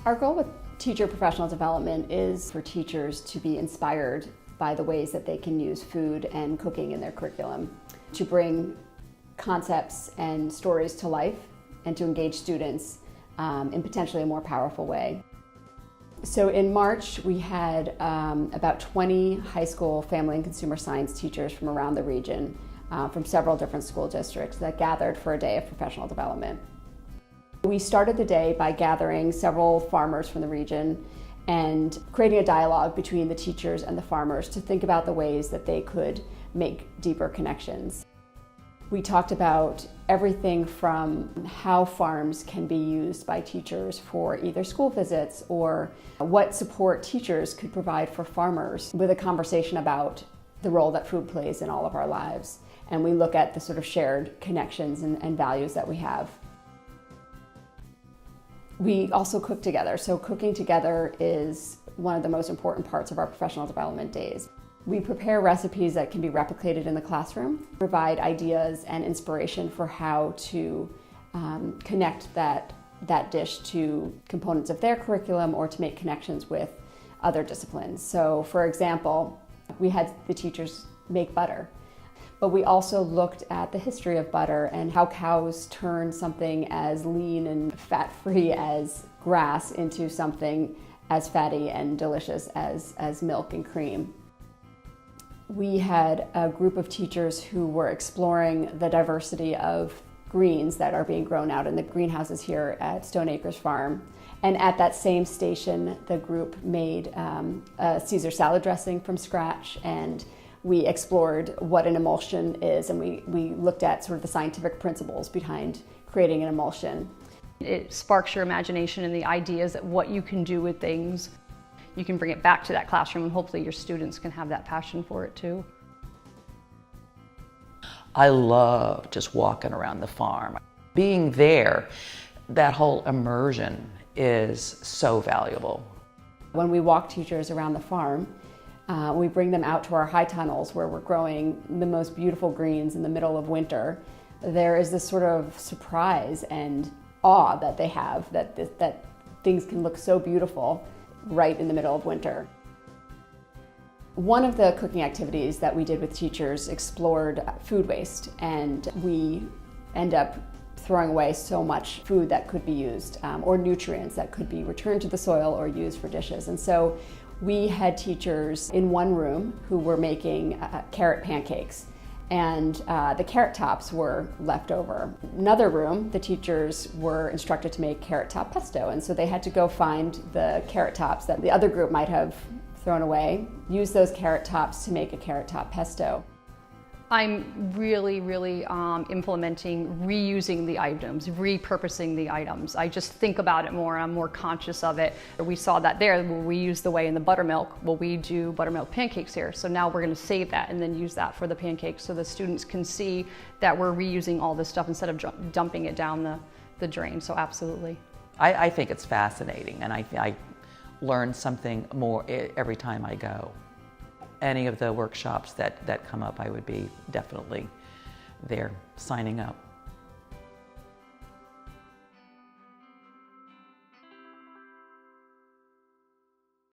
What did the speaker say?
Our goal with teacher professional development is for teachers to be inspired by the ways that they can use food and cooking in their curriculum, to bring concepts and stories to life and to engage students in potentially a more powerful way. So in March, we had about 20 high school family and consumer science teachers from around the region, from several different school districts, that gathered for a day of professional development. We started the day by gathering several farmers from the region and creating a dialogue between the teachers and the farmers to think about the ways that they could make deeper connections. We talked about everything from how farms can be used by teachers for either school visits or what support teachers could provide for farmers, with a conversation about the role that food plays in all of our lives. And we look at the sort of shared connections and values that we have. We also cook together. So cooking together is one of the most important parts of our professional development days. We prepare recipes that can be replicated in the classroom, provide ideas and inspiration for how to connect that dish to components of their curriculum or to make connections with other disciplines. So for example, we had the teachers make butter, but we also looked at the history of butter and how cows turn something as lean and fat-free as grass into something as fatty and delicious as milk and cream. We had a group of teachers who were exploring the diversity of greens that are being grown out in the greenhouses here at Stone Acres Farm. And at that same station, the group made a Caesar salad dressing from scratch, and we explored what an emulsion is, and we looked at sort of the scientific principles behind creating an emulsion. It sparks your imagination and the ideas that what you can do with things. You can bring it back to that classroom, and hopefully your students can have that passion for it too. I love just walking around the farm. Being there, that whole immersion is so valuable. When we walk teachers around the farm, we bring them out to our high tunnels where we're growing the most beautiful greens in the middle of winter. There is this sort of surprise and awe that they have that things can look so beautiful right in the middle of winter. One of the cooking activities that we did with teachers explored food waste, and we end up throwing away so much food that could be used, or nutrients that could be returned to the soil or used for dishes. And so we had teachers in one room who were making carrot pancakes, and the carrot tops were left over. Another room, the teachers were instructed to make carrot top pesto, and so they had to go find the carrot tops that the other group might have thrown away, use those carrot tops to make a carrot top pesto. I'm really implementing reusing the items, repurposing the items. I just think about it more, I'm more conscious of it. We saw that there, where we use the whey in the buttermilk. Well, we do buttermilk pancakes here, so now we're gonna save that and then use that for the pancakes so the students can see that we're reusing all this stuff instead of dumping it down the drain, so absolutely. I think it's fascinating, and I learn something more every time I go. Any of the workshops that come up, I would be definitely there signing up.